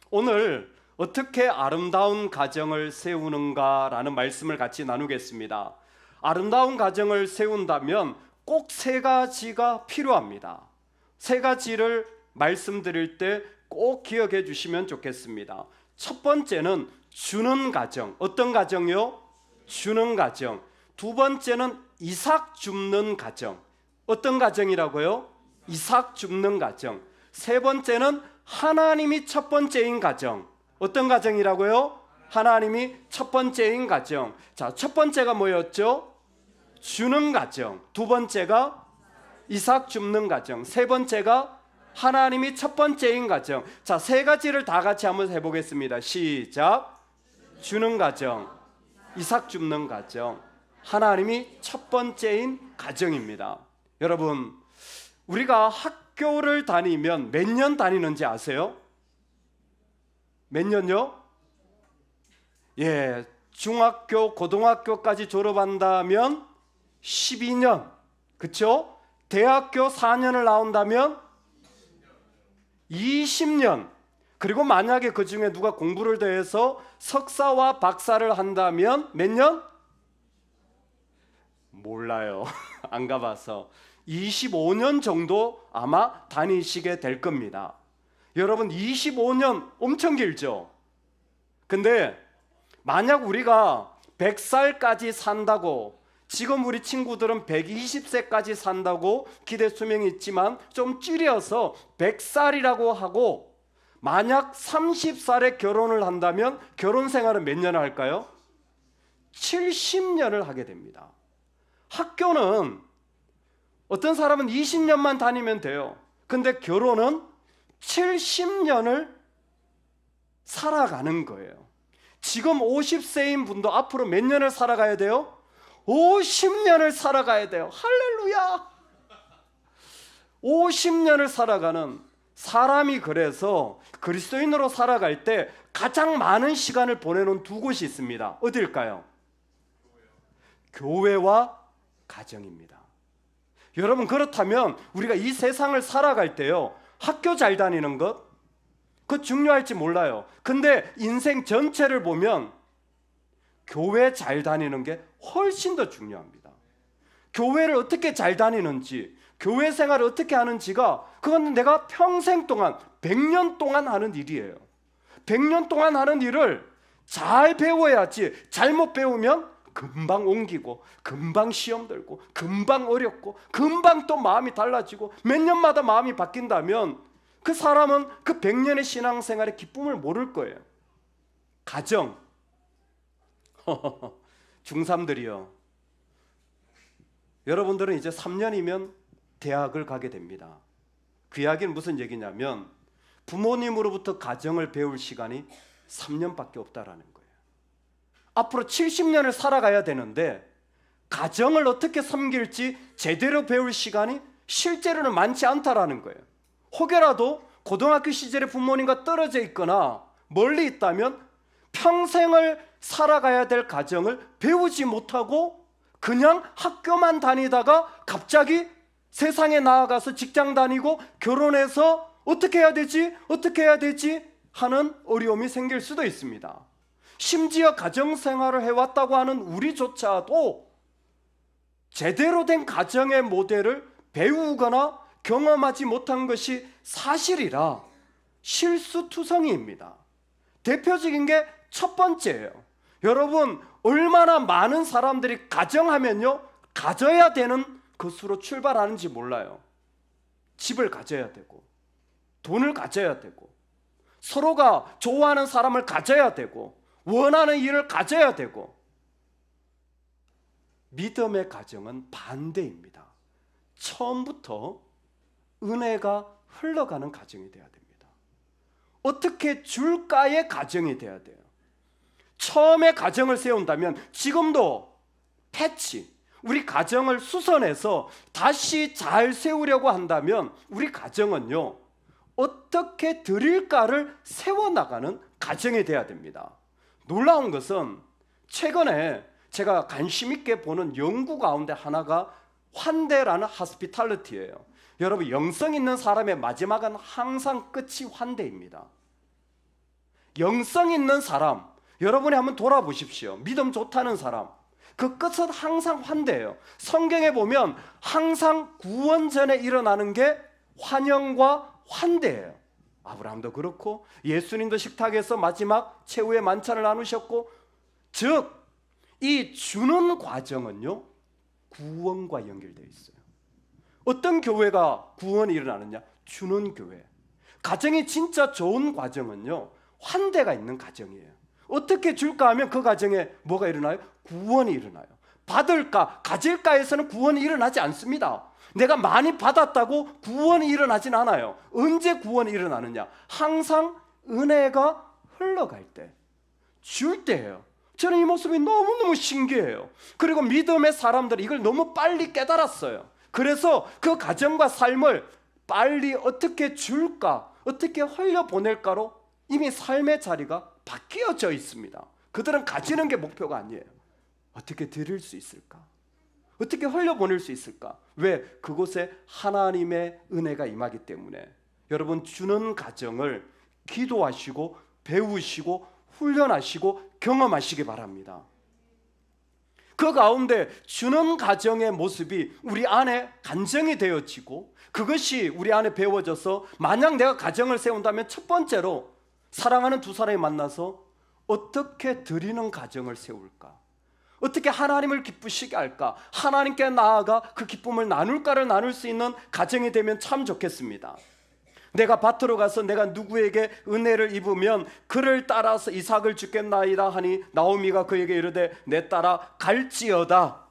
오늘 어떻게 아름다운 가정을 세우는가라는 말씀을 같이 나누겠습니다. 아름다운 가정을 세운다면 꼭 세 가지가 필요합니다. 세 가지를 말씀드릴 때 꼭 기억해 주시면 좋겠습니다. 첫 번째는 주는 가정. 어떤 가정이요? 주는 가정. 두 번째는 이삭 줍는 가정. 어떤 가정이라고요? 이삭 줍는 가정. 세 번째는 하나님이 첫 번째인 가정. 어떤 가정이라고요? 하나님이 첫 번째인 가정. 자, 첫 번째가 뭐였죠? 주는 가정. 두 번째가 이삭 줍는 가정. 세 번째가 하나님이 첫 번째인 가정. 자, 세 가지를 다 같이 한번 해보겠습니다. 시작. 주는 가정, 이삭 줍는 가정, 하나님이 첫 번째인 가정입니다. 여러분, 우리가 학교를 다니면 몇 년 다니는지 아세요? 몇 년요? 예, 중학교, 고등학교까지 졸업한다면 12년, 그렇죠? 대학교 4년을 나온다면 20년. 그리고 만약에 그 중에 누가 공부를 더 해서 석사와 박사를 한다면 몇 년? 몰라요. 안 가봐서 25년 정도 아마 다니시게 될 겁니다. 여러분, 25년 엄청 길죠? 근데 만약 우리가 100살까지 산다고, 지금 우리 친구들은 120세까지 산다고 기대 수명이 있지만 좀 줄여서 100살이라고 하고, 만약 30살에 결혼을 한다면 결혼 생활은 몇 년을 할까요? 70년을 하게 됩니다. 학교는 어떤 사람은 20년만 다니면 돼요. 근데 결혼은 70년을 살아가는 거예요. 지금 50세인 분도 앞으로 몇 년을 살아가야 돼요? 50년을 살아가야 돼요. 할렐루야! 50년을 살아가는 사람이, 그래서 그리스도인으로 살아갈 때 가장 많은 시간을 보내는 두 곳이 있습니다. 어딜까요? 교회와 가정입니다. 여러분, 그렇다면 우리가 이 세상을 살아갈 때요, 학교 잘 다니는 것, 그거 중요할지 몰라요. 근데 인생 전체를 보면 교회 잘 다니는 게 훨씬 더 중요합니다. 교회를 어떻게 잘 다니는지, 교회 생활을 어떻게 하는지가, 그건 내가 평생 동안 100년 동안 하는 일이에요. 100년 동안 하는 일을 잘 배워야지. 잘못 배우면 금방 옮기고, 금방 시험 들고, 금방 어렵고, 금방 또 마음이 달라지고, 몇 년마다 마음이 바뀐다면 그 사람은 그 100년의 신앙생활의 기쁨을 모를 거예요. 가정, 중3들이요, 여러분들은 이제 3년이면 대학을 가게 됩니다. 그 이야기는 무슨 얘기냐면 부모님으로부터 가정을 배울 시간이 3년밖에 없다라는 거예요. 앞으로 70년을 살아가야 되는데 가정을 어떻게 섬길지 제대로 배울 시간이 실제로는 많지 않다라는 거예요. 혹여라도 고등학교 시절에 부모님과 떨어져 있거나 멀리 있다면 평생을 살아가야 될 가정을 배우지 못하고 그냥 학교만 다니다가 갑자기 세상에 나아가서 직장 다니고 결혼해서 어떻게 해야 되지? 어떻게 해야 되지? 하는 어려움이 생길 수도 있습니다. 심지어 가정생활을 해왔다고 하는 우리조차도 제대로 된 가정의 모델을 배우거나 경험하지 못한 것이 사실이라 실수투성이입니다. 대표적인 게 첫 번째예요. 여러분, 얼마나 많은 사람들이 가정하면요, 가져야 되는 것으로 출발하는지 몰라요. 집을 가져야 되고, 돈을 가져야 되고, 서로가 좋아하는 사람을 가져야 되고, 원하는 일을 가져야 되고. 믿음의 가정은 반대입니다. 처음부터 은혜가 흘러가는 가정이 돼야 됩니다. 어떻게 줄까의 가정이 돼야 돼요. 처음에 가정을 세운다면 지금도 패치, 우리 가정을 수선해서 다시 잘 세우려고 한다면 우리 가정은요, 어떻게 드릴까를 세워나가는 가정이 돼야 됩니다. 놀라운 것은 최근에 제가 관심 있게 보는 연구 가운데 하나가 환대라는 하스피탈리티예요. 여러분, 영성 있는 사람의 마지막은 항상 끝이 환대입니다. 영성 있는 사람, 여러분이 한번 돌아보십시오. 믿음 좋다는 사람, 그 끝은 항상 환대예요. 성경에 보면 항상 구원 전에 일어나는 게 환영과 환대예요. 아브라함도 그렇고 예수님도 식탁에서 마지막 최후의 만찬을 나누셨고, 즉 이 주는 과정은요 구원과 연결되어 있어요. 어떤 교회가 구원이 일어나느냐? 주는 교회. 가정이 진짜 좋은 과정은요 환대가 있는 가정이에요. 어떻게 줄까 하면 그 가정에 뭐가 일어나요? 구원이 일어나요. 받을까 가질까에서는 구원이 일어나지 않습니다. 내가 많이 받았다고 구원이 일어나진 않아요. 언제 구원이 일어나느냐? 항상 은혜가 흘러갈 때, 줄 때예요. 저는 이 모습이 너무너무 신기해요. 그리고 믿음의 사람들이 이걸 너무 빨리 깨달았어요. 그래서 그 가정과 삶을 빨리 어떻게 줄까, 어떻게 흘려보낼까로 이미 삶의 자리가 바뀌어져 있습니다. 그들은 가지는 게 목표가 아니에요. 어떻게 드릴 수 있을까? 어떻게 흘려보낼 수 있을까? 왜? 그곳에 하나님의 은혜가 임하기 때문에. 여러분, 주는 가정을 기도하시고 배우시고 훈련하시고 경험하시기 바랍니다. 그 가운데 주는 가정의 모습이 우리 안에 간증이 되어지고, 그것이 우리 안에 배워져서, 만약 내가 가정을 세운다면 첫 번째로 사랑하는 두 사람이 만나서 어떻게 드리는 가정을 세울까? 어떻게 하나님을 기쁘시게 할까? 하나님께 나아가 그 기쁨을 나눌까를 나눌 수 있는 가정이 되면 참 좋겠습니다. 내가 밭으로 가서 내가 누구에게 은혜를 입으면 그를 따라서 이삭을 주겠나이다 하니 나오미가 그에게 이르되 내 따라 갈지어다.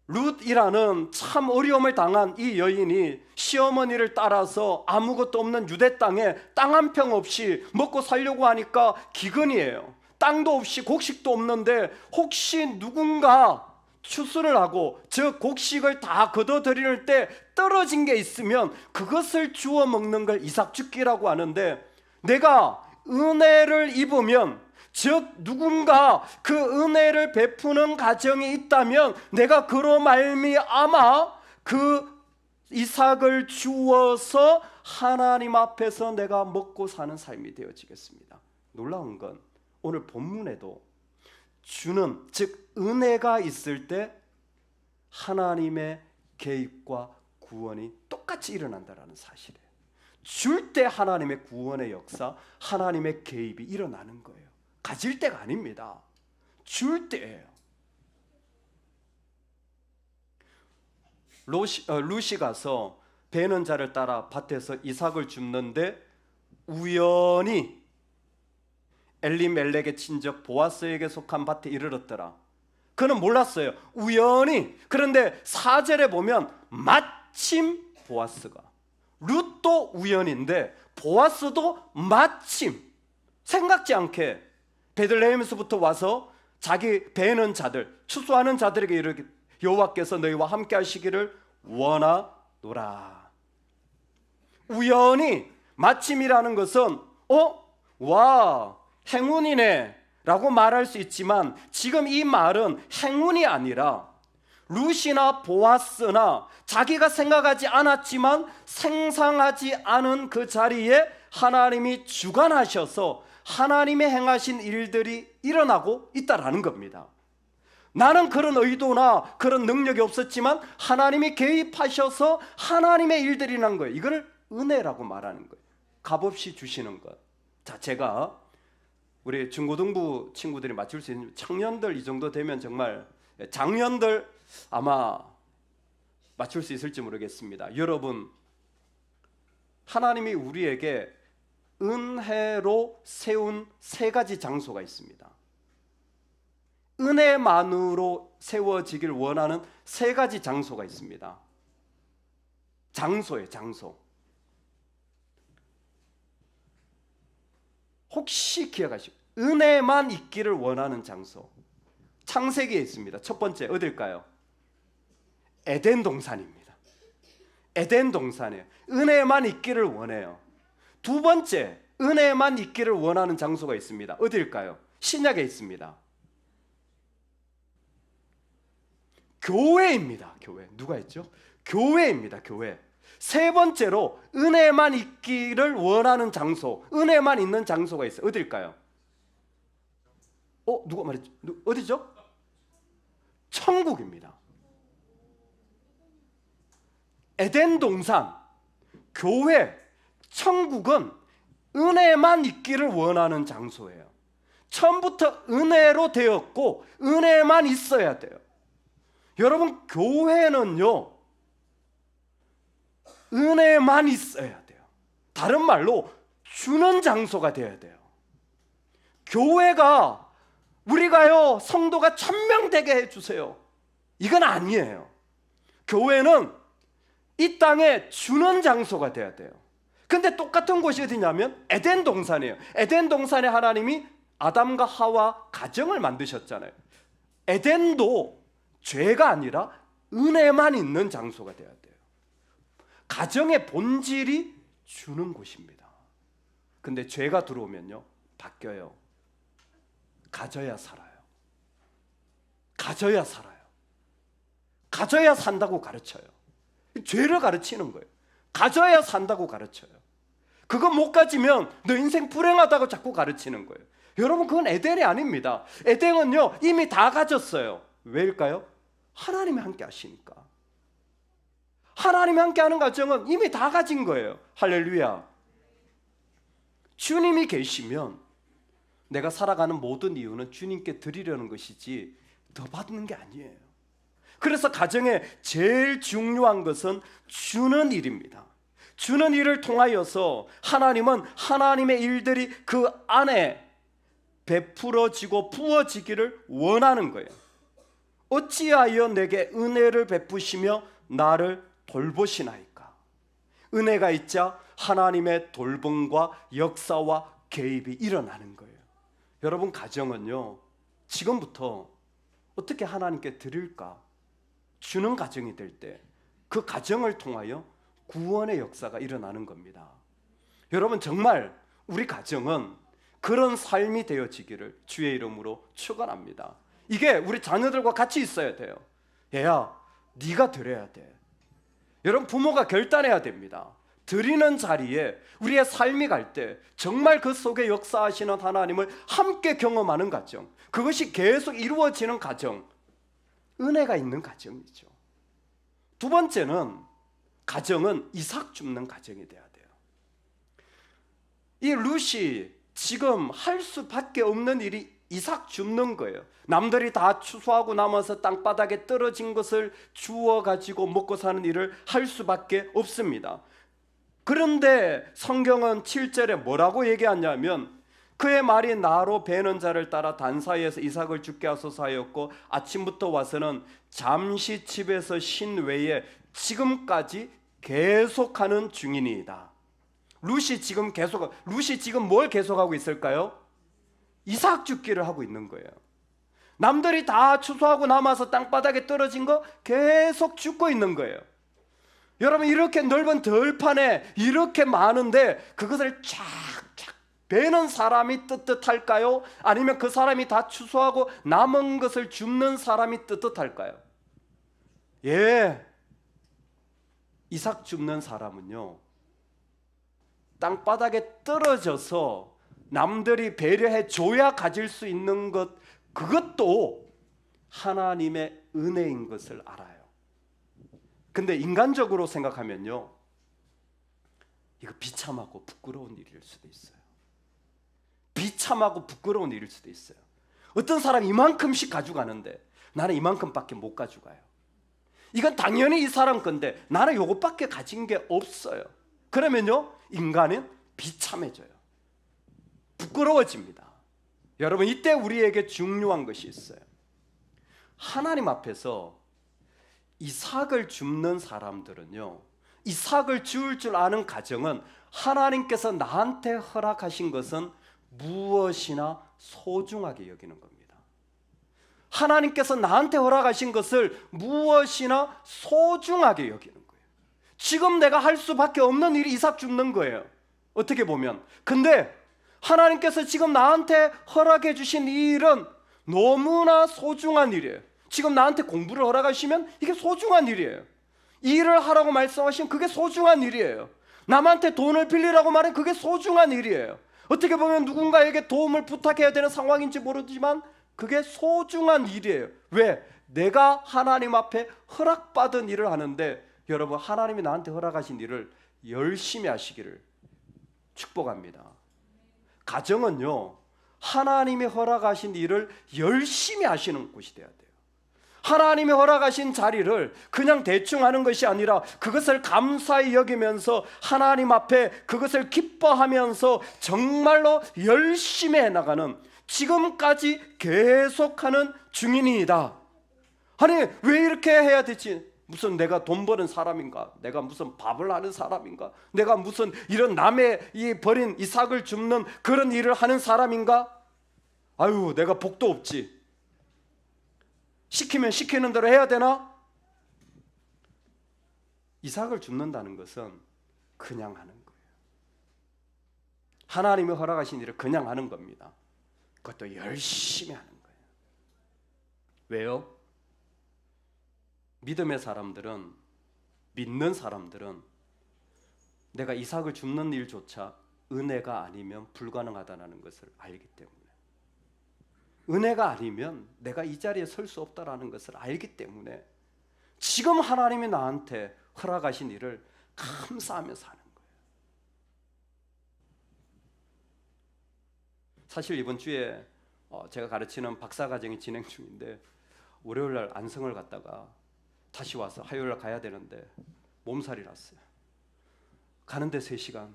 룻이라는 참 어려움을 당한 이 여인이 시어머니를 따라서 아무것도 없는 유대 땅에 땅 한 평 없이 먹고 살려고 하니까 기근이에요. 땅도 없이 곡식도 없는데 혹시 누군가 추수를 하고 즉 곡식을 다 거둬들일 때 떨어진 게 있으면 그것을 주워 먹는 걸 이삭죽기라고 하는데, 내가 은혜를 입으면, 즉 누군가 그 은혜를 베푸는 가정이 있다면 내가 그로 말미암아 그 이삭을 주워서 하나님 앞에서 내가 먹고 사는 삶이 되어지겠습니다. 놀라운 건 오늘 본문에도 주는, 즉 은혜가 있을 때 하나님의 개입과 구원이 똑같이 일어난다는 사실이에요. 줄 때 하나님의 구원의 역사, 하나님의 개입이 일어나는 거예요. 가질 때가 아닙니다. 줄 때예요. 룻이 가서 베는 자를 따라 밭에서 이삭을 줍는데 우연히 엘리멜렉의 친척 보아스에게 속한 밭에 이르렀더라. 그는 몰랐어요. 우연히. 그런데 4절에 보면 마침 보아스가, 룻도 우연인데 보아스도 마침 생각지 않게 베들레헴에서부터 와서 자기 베는 자들, 추수하는 자들에게 이르기 여호와께서 너희와 함께 하시기를 원하노라. 우연히, 마침이라는 것은 와 행운이네 라고 말할 수 있지만, 지금 이 말은 행운이 아니라 룻이나 보아스나 자기가 생각하지 않았지만 생상하지 않은 그 자리에 하나님이 주관하셔서 하나님의 행하신 일들이 일어나고 있다라는 겁니다. 나는 그런 의도나 그런 능력이 없었지만 하나님이 개입하셔서 하나님의 일들이 난 거예요. 이걸 은혜라고 말하는 거예요. 값없이 주시는 것. 자, 제가 우리 중고등부 친구들이 맞출 수 있는, 청년들 이 정도 되면 정말, 장년들 아마 맞출 수 있을지 모르겠습니다. 여러분, 하나님이 우리에게 은혜로 세운 세 가지 장소가 있습니다. 은혜만으로 세워지길 원하는 세 가지 장소가 있습니다. 장소예요, 장소. 혹시 기억하시고, 은혜만 있기를 원하는 장소, 창세기에 있습니다. 첫 번째 어딜까요? 에덴 동산입니다. 에덴 동산이에요. 은혜만 있기를 원해요. 두 번째, 은혜만 있기를 원하는 장소가 있습니다. 어딜까요? 신약에 있습니다. 교회입니다. 교회. 누가 했죠? 교회입니다. 교회. 세 번째로 은혜만 있기를 원하는 장소, 은혜만 있는 장소가 있어요. 어딜까요? 누가 말했죠? 어디죠? 천국입니다. 에덴 동산, 교회, 천국은 은혜만 있기를 원하는 장소예요. 처음부터 은혜로 되었고 은혜만 있어야 돼요. 여러분, 교회는요, 은혜만 있어야 돼요. 다른 말로 주는 장소가 되어야 돼요. 교회가 우리가요 성도가 1000명 되게 해주세요, 이건 아니에요. 교회는 이 땅에 주는 장소가 되어야 돼요. 근데 똑같은 곳이 어디냐면 에덴 동산이에요. 에덴 동산에 하나님이 아담과 하와 가정을 만드셨잖아요. 에덴도 죄가 아니라 은혜만 있는 장소가 되어야 돼요. 가정의 본질이 주는 곳입니다. 근데 죄가 들어오면요 바뀌어요. 가져야 살아요. 가져야 살아요. 가져야 산다고 가르쳐요. 죄를 가르치는 거예요. 가져야 산다고 가르쳐요. 그거 못 가지면 너 인생 불행하다고 자꾸 가르치는 거예요. 여러분, 그건 에덴이 아닙니다. 에덴은요 이미 다 가졌어요. 왜일까요? 하나님이 함께 하시니까. 하나님이 함께 하는 가정은 이미 다 가진 거예요. 할렐루야. 주님이 계시면 내가 살아가는 모든 이유는 주님께 드리려는 것이지 더 받는 게 아니에요. 그래서 가정에 제일 중요한 것은 주는 일입니다. 주는 일을 통하여서 하나님은 하나님의 일들이 그 안에 베풀어지고 부어지기를 원하는 거예요. 어찌하여 내게 은혜를 베푸시며 나를 돌보시나이까. 은혜가 있자 하나님의 돌봄과 역사와 개입이 일어나는 거예요. 여러분, 가정은요 지금부터 어떻게 하나님께 드릴까? 주는 가정이 될 때 그 가정을 통하여 구원의 역사가 일어나는 겁니다. 여러분, 정말 우리 가정은 그런 삶이 되어지기를 주의 이름으로 축원합니다. 이게 우리 자녀들과 같이 있어야 돼요. 얘야, 네가 드려야 돼. 여러분, 부모가 결단해야 됩니다. 드리는 자리에 우리의 삶이 갈 때 정말 그 속에 역사하시는 하나님을 함께 경험하는 가정, 그것이 계속 이루어지는 가정, 은혜가 있는 가정이죠. 두 번째는 가정은 이삭 줍는 가정이 돼야 돼요. 이 룻이 지금 할 수밖에 없는 일이 이삭 줍는 거예요. 남들이 다 추수하고 남아서 땅바닥에 떨어진 것을 주워 가지고 먹고 사는 일을 할 수밖에 없습니다. 그런데 성경은 7절에 뭐라고 얘기하냐면 그의 말이 나로 베는 자를 따라 단 사이에서 이삭을 죽게 하소서 하였고 아침부터 와서는 잠시 집에서 쉰 외에 지금까지 계속하는 중이니이다. 룻이 지금 뭘 계속하고 있을까요? 이삭 줍기를 하고 있는 거예요. 남들이 다 추수하고 남아서 땅바닥에 떨어진 거 계속 줍고 있는 거예요. 여러분, 이렇게 넓은 들판에 이렇게 많은데 그것을 쫙쫙 베는 사람이 떳떳할까요? 아니면 그 사람이 다 추수하고 남은 것을 줍는 사람이 떳떳할까요? 이삭 줍는 사람은요 땅바닥에 떨어져서 남들이 배려해 줘야 가질 수 있는 것, 그것도 하나님의 은혜인 것을 알아요. 근데 인간적으로 생각하면요 이거 비참하고 부끄러운 일일 수도 있어요. 비참하고 부끄러운 일일 수도 있어요. 어떤 사람이 이만큼씩 가져가는데 나는 이만큼밖에 못 가져가요. 이건 당연히 이 사람 건데 나는 이것밖에 가진 게 없어요. 그러면요 인간은 비참해져요. 부끄러워집니다. 여러분, 이때 우리에게 중요한 것이 있어요. 하나님 앞에서 이삭을 줍는 사람들은요, 이삭을 줄 아는 가정은 하나님께서 나한테 허락하신 것은 무엇이나 소중하게 여기는 겁니다. 하나님께서 나한테 허락하신 것을 무엇이나 소중하게 여기는 거예요. 지금 내가 할 수밖에 없는 일이 이삭 줍는 거예요, 어떻게 보면. 근데 하나님께서 지금 나한테 허락해 주신 이 일은 너무나 소중한 일이에요. 지금 나한테 공부를 허락하시면 이게 소중한 일이에요. 이 일을 하라고 말씀하시면 그게 소중한 일이에요. 남한테 돈을 빌리라고 말하면 그게 소중한 일이에요. 어떻게 보면 누군가에게 도움을 부탁해야 되는 상황인지 모르지만 그게 소중한 일이에요. 왜? 내가 하나님 앞에 허락받은 일을 하는데, 여러분, 하나님이 나한테 허락하신 일을 열심히 하시기를 축복합니다. 가정은요, 하나님이 허락하신 일을 열심히 하시는 곳이 돼야 돼요. 하나님이 허락하신 자리를 그냥 대충 하는 것이 아니라 그것을 감사히 여기면서 하나님 앞에 그것을 기뻐하면서 정말로 열심히 해나가는, 지금까지 계속하는 중인이다. 아니, 왜 이렇게 해야 되지? 무슨 내가 돈 버는 사람인가? 내가 무슨 밥을 하는 사람인가? 내가 무슨 이런 남의 이 버린 이삭을 줍는 그런 일을 하는 사람인가? 아유, 내가 복도 없지. 시키면 시키는 대로 해야 되나? 이삭을 줍는다는 것은 그냥 하는 거예요. 하나님이 허락하신 일을 그냥 하는 겁니다. 그것도 열심히 하는 거예요. 왜요? 믿음의 사람들은, 믿는 사람들은 내가 이삭을 줍는 일조차 은혜가 아니면 불가능하다는 것을 알기 때문에, 은혜가 아니면 내가 이 자리에 설 수 없다는 것을 알기 때문에 지금 하나님이 나한테 허락하신 일을 감사하면서 하는 거예요. 사실 이번 주에 제가 가르치는 박사과정이 진행 중인데, 월요일날 안성을 갔다가 다시 와서 화요일날 가야 되는데 몸살이 났어요. 가는데 3시간,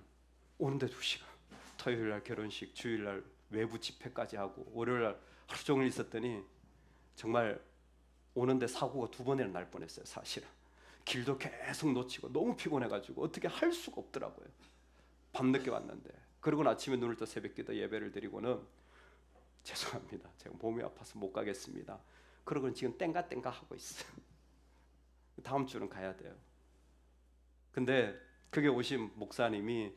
오는데 2시간. 토요일날 결혼식, 주일날 외부 집회까지 하고 월요일날 하루 종일 있었더니 정말 오는데 사고가 2번이나 날 뻔했어요. 사실은 길도 계속 놓치고 너무 피곤해가지고 어떻게 할 수가 없더라고요. 밤늦게 왔는데, 그리고 아침에 눈을 떠 새벽기도 예배를 드리고는 죄송합니다, 제가 몸이 아파서 못 가겠습니다. 그러고는 지금 땡가땡가 하고 있어요. 다음 주는 가야 돼요. 근데 그게 오신 목사님이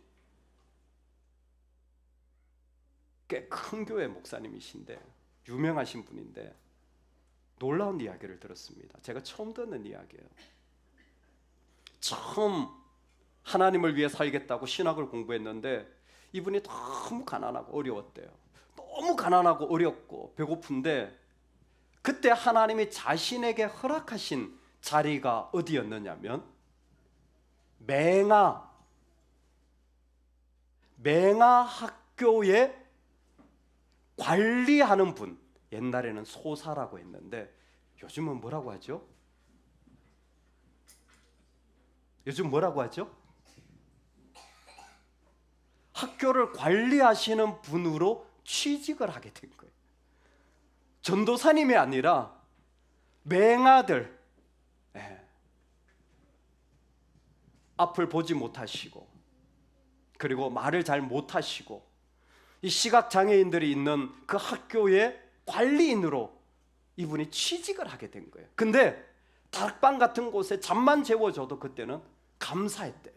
꽤 큰 교회 목사님이신데, 유명하신 분인데 놀라운 이야기를 들었습니다. 제가 처음 듣는 이야기예요. 처음 하나님을 위해 살겠다고 신학을 공부했는데 이분이 너무 가난하고 어려웠대요. 너무 가난하고 어렵고 배고픈데, 그때 하나님이 자신에게 허락하신 자리가 어디였느냐면 맹아 학교에 관리하는 분, 옛날에는 소사라고 했는데 요즘은 뭐라고 하죠? 요즘 뭐라고 하죠? 학교를 관리하시는 분으로 취직을 하게 된 거예요. 전도사님이 아니라 맹아들, 앞을 보지 못하시고 그리고 말을 잘 못하시고 이 시각장애인들이 있는 그 학교의 관리인으로 이분이 취직을 하게 된 거예요. 근데 다락방 같은 곳에 잠만 재워줘도 그때는 감사했대요.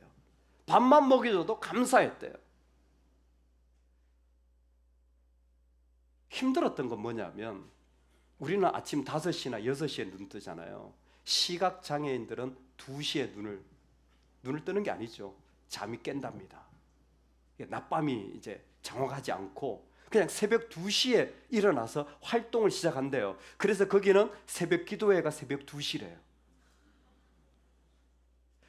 밥만 먹여줘도 감사했대요. 힘들었던 건 뭐냐면, 우리는 아침 5시나 6시에 눈 뜨잖아요. 시각장애인들은 2시에 눈을 뜨는 게 아니죠. 잠이 깬답니다. 낮밤이 이제 정확하지 않고 그냥 새벽 2시에 일어나서 활동을 시작한대요. 그래서 거기는 새벽 기도회가 새벽 2시래요.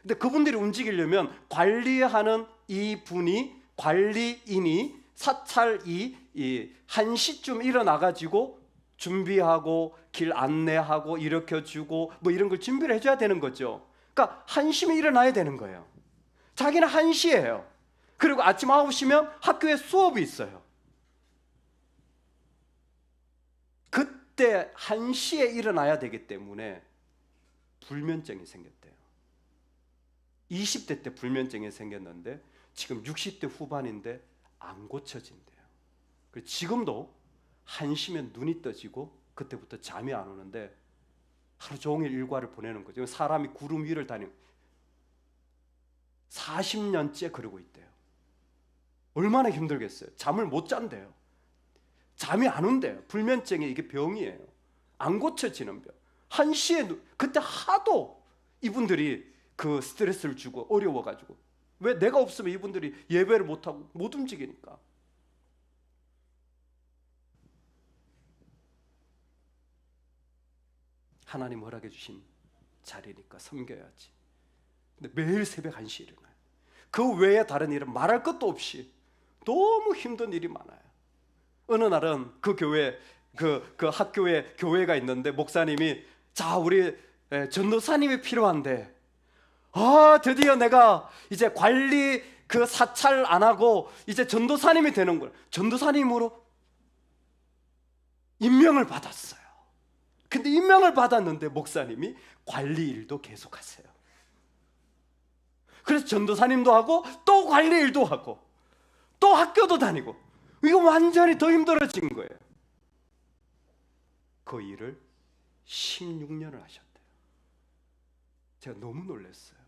근데 그분들이 움직이려면 관리하는 이 분이, 관리인이 사찰이 1시쯤 일어나가지고 준비하고 길 안내하고 일으켜주고 뭐 이런 걸 준비를 해줘야 되는 거죠. 그러니까 1시면 일어나야 되는 거예요. 자기는 1시예요. 그리고 아침 9시면 학교에 수업이 있어요. 그때 1시에 일어나야 되기 때문에 불면증이 생겼대요. 20대 때 불면증이 생겼는데 지금 60대 후반인데 안 고쳐진대요. 그래서 지금도 1시면 눈이 떠지고 그때부터 잠이 안 오는데 하루 종일 일과를 보내는 거죠. 사람이 구름 위를 다니는, 40년째 그러고 있대요. 얼마나 힘들겠어요. 잠을 못 잔대요. 잠이 안 온대요. 불면증이 이게 병이에요. 안 고쳐지는 병. 1시에 그때 하도 이분들이 그 스트레스를 주고 어려워가지고. 왜? 내가 없으면 이분들이 예배를 못하고 못 움직이니까. 하나님 허락해 주신 자리니까 섬겨야지. 근데 매일 새벽 1시에 일어나요. 그 외에 다른 일은 말할 것도 없이 너무 힘든 일이 많아요. 어느 날은 그 교회, 그 학교에 교회가 있는데 목사님이, 자, 우리 전도사님이 필요한데, 드디어 내가 이제 관리 그 사찰 안 하고 이제 전도사님이 되는 거예요. 전도사님으로 임명을 받았어요. 근데 임명을 받았는데 목사님이 관리 일도 계속하세요. 그래서 전도사님도 하고 또 관리 일도 하고 또 학교도 다니고, 이거 완전히 더 힘들어진 거예요. 그 일을 16년을 하셨대요. 제가 너무 놀랐어요.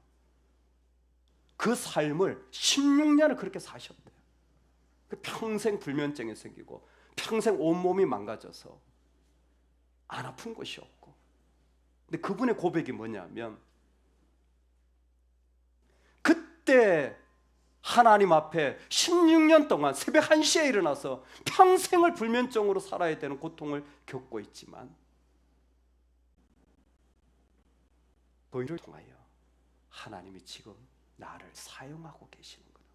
그 삶을 16년을 그렇게 사셨대요. 평생 불면증이 생기고 평생 온몸이 망가져서 안 아픈 것이 없고. 근데 그분의 고백이 뭐냐면, 그때 하나님 앞에 16년 동안 새벽 1시에 일어나서 평생을 불면증으로 살아야 되는 고통을 겪고 있지만, 그 일을 통하여 하나님이 지금 나를 사용하고 계시는 거예요.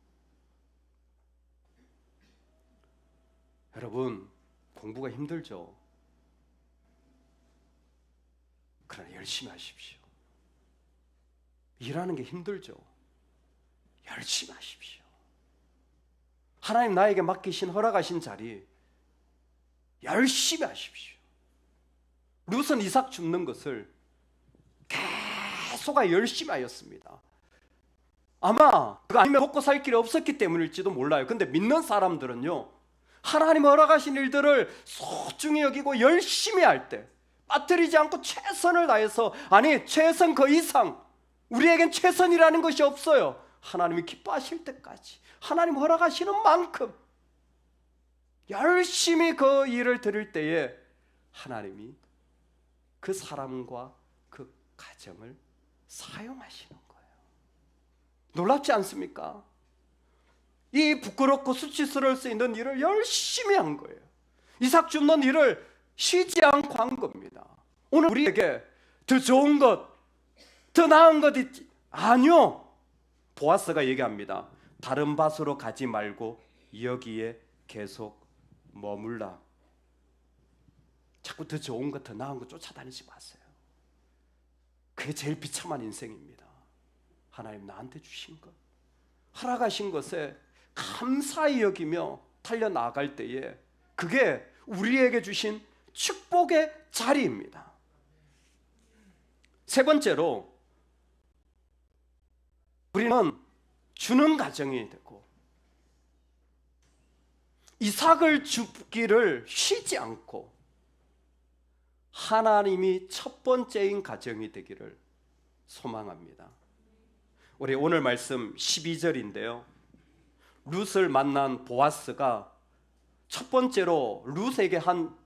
여러분, 공부가 힘들죠? 그러나 열심히 하십시오. 일하는 게 힘들죠? 열심히 하십시오. 하나님 나에게 맡기신, 허락하신 자리 열심히 하십시오. 룻은 이삭 줍는 것을 계속 열심히 하였습니다. 아마 그거 아니면 먹고 살 길이 없었기 때문일지도 몰라요. 근데 믿는 사람들은요, 하나님 허락하신 일들을 소중히 여기고 열심히 할 때, 빠뜨리지 않고 최선을 다해서, 아니 최선 그 이상, 우리에겐 최선이라는 것이 없어요. 하나님이 기뻐하실 때까지, 하나님 허락하시는 만큼 열심히 그 일을 들을 때에 하나님이 그 사람과 그 가정을 사용하시는 거예요. 놀랍지 않습니까? 이 부끄럽고 수치스러울 수 있는 일을 열심히 한 거예요. 이삭 줍는 일을 쉬지 않고 한 겁니다. 오늘 우리에게 더 좋은 것, 더 나은 것 있지? 아니요. 보아스가 얘기합니다. 다른 밭으로 가지 말고 여기에 계속 머물라. 자꾸 더 좋은 것, 더 나은 것 쫓아다니지 마세요. 그게 제일 비참한 인생입니다. 하나님 나한테 주신 것, 허락하신 것에 감사히 여기며 달려나갈 때에 그게 우리에게 주신 축복의 자리입니다. 세 번째로, 우리는 주는 가정이 되고 이삭을 줍기를 쉬지 않고 하나님이 첫 번째인 가정이 되기를 소망합니다. 우리 오늘 말씀 12절인데요. 룻을 만난 보아스가 첫 번째로 룻에게 한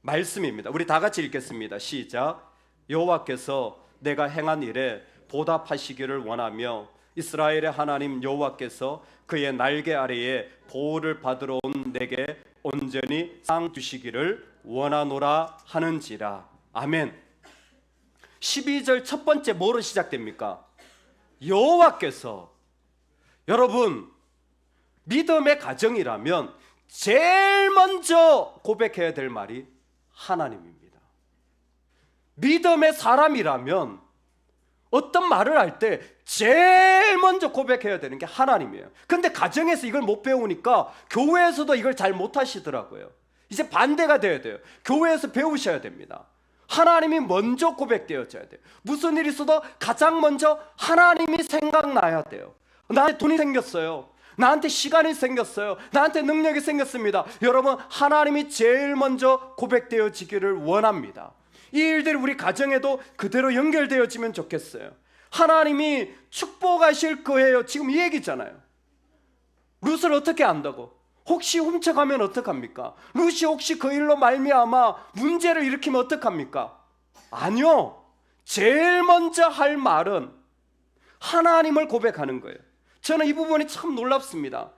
말씀입니다. 우리 다 같이 읽겠습니다. 시작. 여호와께서 내가 행한 일에 보답하시기를 원하며 이스라엘의 하나님 여호와께서 그의 날개 아래에 보호를 받으러 온 내게 온전히 상 주시기를 원하노라 하는지라. 아멘. 12절 첫 번째 뭐로 시작됩니까? 여호와께서. 여러분, 믿음의 가정이라면 제일 먼저 고백해야 될 말이 하나님입니다. 믿음의 사람이라면 어떤 말을 할 때 제일 먼저 고백해야 되는 게 하나님이에요. 근데 가정에서 이걸 못 배우니까 교회에서도 이걸 잘 못하시더라고요. 이제 반대가 돼야 돼요. 교회에서 배우셔야 됩니다. 하나님이 먼저 고백되어져야 돼요. 무슨 일이 있어도 가장 먼저 하나님이 생각나야 돼요. 나한테 돈이 생겼어요. 나한테 시간이 생겼어요. 나한테 능력이 생겼습니다. 여러분, 하나님이 제일 먼저 고백되어지기를 원합니다. 이 일들이 우리 가정에도 그대로 연결되어지면 좋겠어요. 하나님이 축복하실 거예요. 지금 이 얘기잖아요. 룻을 어떻게 안다고? 혹시 훔쳐가면 어떡합니까? 룻이 혹시 그 일로 말미암아 문제를 일으키면 어떡합니까? 아니요. 제일 먼저 할 말은 하나님을 고백하는 거예요. 저는 이 부분이 참 놀랍습니다.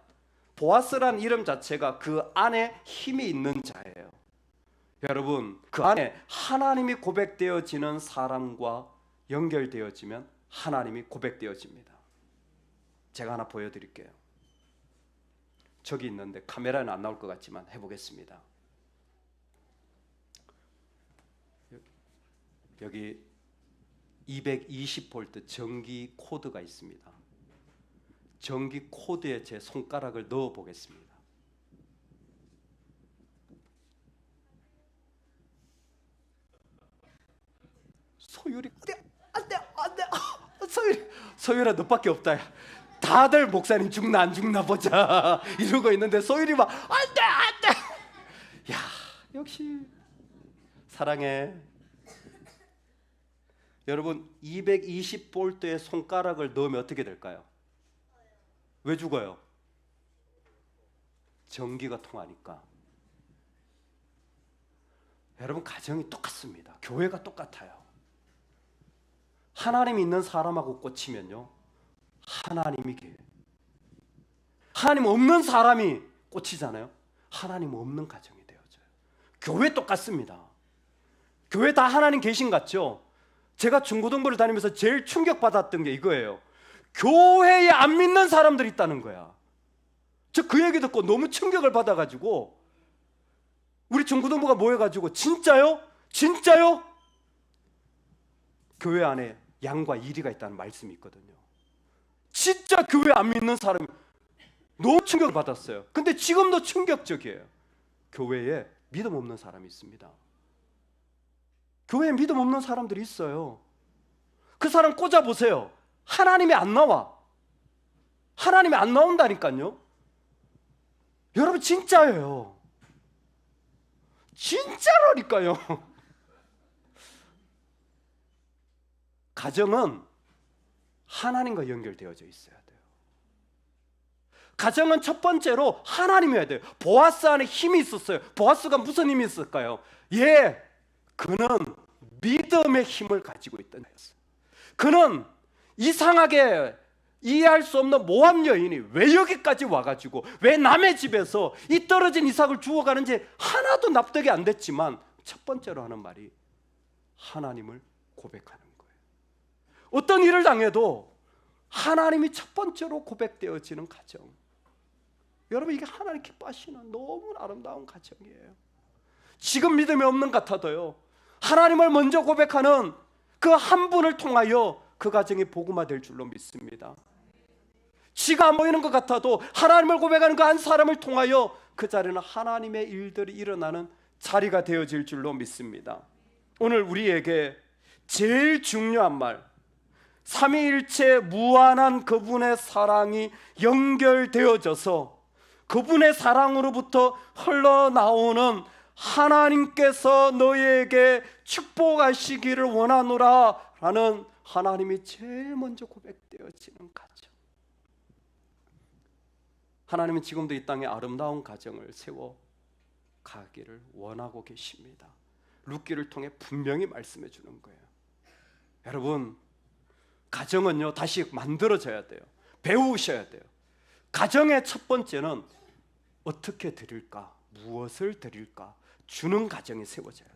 보아스란 이름 자체가 그 안에 힘이 있는 자예요. 여러분, 그 안에 하나님이 고백되어지는 사람과 연결되어지면 하나님이 고백되어집니다. 제가 하나 보여드릴게요. 저기 있는데 카메라는 안 나올 것 같지만 해보겠습니다. 여기 220V 전기 코드가 있습니다. 전기 코드에 제 손가락을 넣어 보겠습니다. 소율이 안돼 소율아 너밖에 없다. 다들 목사님 죽나 안 죽나 보자 이러고 있는데 소율이 막 안돼. 야, 역시 사랑해. 여러분, 220V의 손가락을 넣으면 어떻게 될까요? 왜 죽어요? 전기가 통하니까. 여러분, 가정이 똑같습니다. 교회가 똑같아요. 하나님 있는 사람하고 꽂히면요, 하나님이 계세요. 하나님 없는 사람이 꽂히잖아요. 하나님 없는 가정이 되어져요. 교회 똑같습니다. 교회 다 하나님 계신 같죠? 제가 중고등부를 다니면서 제일 충격받았던 게 이거예요. 교회에 안 믿는 사람들이 있다는 거야. 저 그 얘기 듣고 너무 충격을 받아가지고 우리 중고등부가 모여가지고 진짜요? 진짜요? 교회 안에 양과 이리가 있다는 말씀이 있거든요. 진짜 교회 안 믿는 사람이 너무 충격을 받았어요. 근데 지금도 충격적이에요. 교회에 믿음 없는 사람이 있습니다. 교회에 믿음 없는 사람들이 있어요. 그 사람 꽂아보세요. 하나님이 안 나와. 하나님이 안 나온다니까요. 여러분, 진짜예요. 진짜라니까요. 가정은 하나님과 연결되어져 있어야 돼요. 가정은 첫 번째로 하나님이어야 돼요. 보아스 안에 힘이 있었어요. 보아스가 무슨 힘이 있을까요? 그는 믿음의 힘을 가지고 있던 자였어요. 그는 이상하게 이해할 수 없는 모함 여인이 왜 여기까지 와가지고 왜 남의 집에서 이 떨어진 이삭을 주워가는지 하나도 납득이 안 됐지만 첫 번째로 하는 말이 하나님을 고백하는 거예요. 어떤 일을 당해도 하나님이 첫 번째로 고백되어지는 가정. 여러분, 이게 하나님 기뻐하시는 너무 아름다운 가정이에요. 지금 믿음이 없는 것 같아도요, 하나님을 먼저 고백하는 그 한 분을 통하여 그 가정이 복음화될 줄로 믿습니다. 지가 안 보이는 것 같아도 하나님을 고백하는 그 한 사람을 통하여 그 자리는 하나님의 일들이 일어나는 자리가 되어질 줄로 믿습니다. 오늘 우리에게 제일 중요한 말, 삼위일체 무한한 그분의 사랑이 연결되어져서 그분의 사랑으로부터 흘러나오는 하나님께서 너희에게 축복하시기를 원하노라 라는 하나님이 제일 먼저 고백되어지는 가정. 하나님은 지금도 이 땅에 아름다운 가정을 세워 가기를 원하고 계십니다. 룻기를 통해 분명히 말씀해 주는 거예요. 여러분, 가정은요, 다시 만들어져야 돼요. 배우셔야 돼요. 가정의 첫 번째는 어떻게 드릴까? 무엇을 드릴까? 주는 가정이 세워져야 돼요.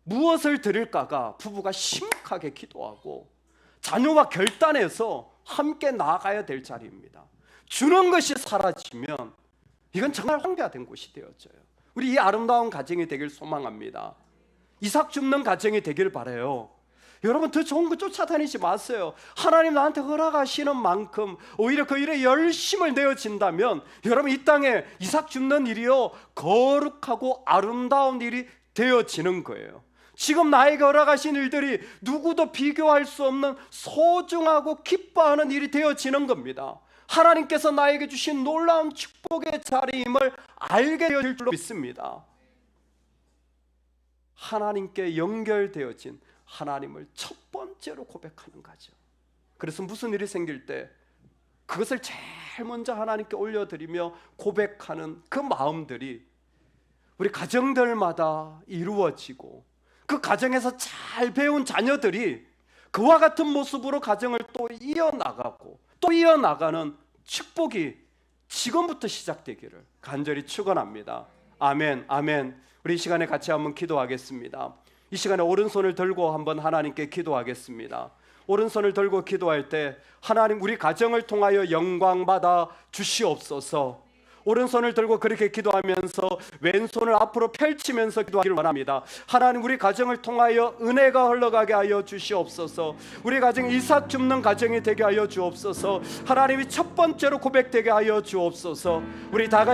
무엇을 드릴까가 부부가 심각하게 기도하고 자녀와 결단해서 함께 나아가야 될 자리입니다. 주는 것이 사라지면 이건 정말 황폐화된 곳이 되어져요. 우리 이 아름다운 가정이 되길 소망합니다. 이삭 줍는 가정이 되길 바라요. 여러분, 더 좋은 거 쫓아다니지 마세요. 하나님 나한테 허락하시는 만큼 오히려 그 일에 열심을 내어진다면 여러분, 이 땅에 이삭 줍는 일이요, 거룩하고 아름다운 일이 되어지는 거예요. 지금 나에게 허락하신 일들이 누구도 비교할 수 없는 소중하고 기뻐하는 일이 되어지는 겁니다. 하나님께서 나에게 주신 놀라운 축복의 자리임을 알게 되어질 줄로 믿습니다. 하나님께 연결되어진 하나님을 첫 번째로 고백하는 거죠. 그래서 무슨 일이 생길 때 그것을 제일 먼저 하나님께 올려드리며 고백하는 그 마음들이 우리 가정들마다 이루어지고 그 가정에서 잘 배운 자녀들이 그와 같은 모습으로 가정을 또 이어나가고 또 이어나가는 축복이 지금부터 시작되기를 간절히 축원합니다. 아멘, 아멘. 우리 이 시간에 같이 한번 기도하겠습니다. 이 시간에 오른손을 들고 한번 하나님께 기도하겠습니다. 오른손을 들고 기도할 때 하나님 우리 가정을 통하여 영광 받아 주시옵소서. 오른손을 들고 그렇게 기도하면서 왼손을 앞으로 펼치면서 기도하기를 원합니다. 하나님 우리 가정을 통하여 은혜가 흘러가게 하여 주시옵소서. 우리 가정이 일사줍는 가정이 되게 하여 주옵소서. 하나님이 첫 번째로 고백되게 하여 주옵소서. 우리 다 같이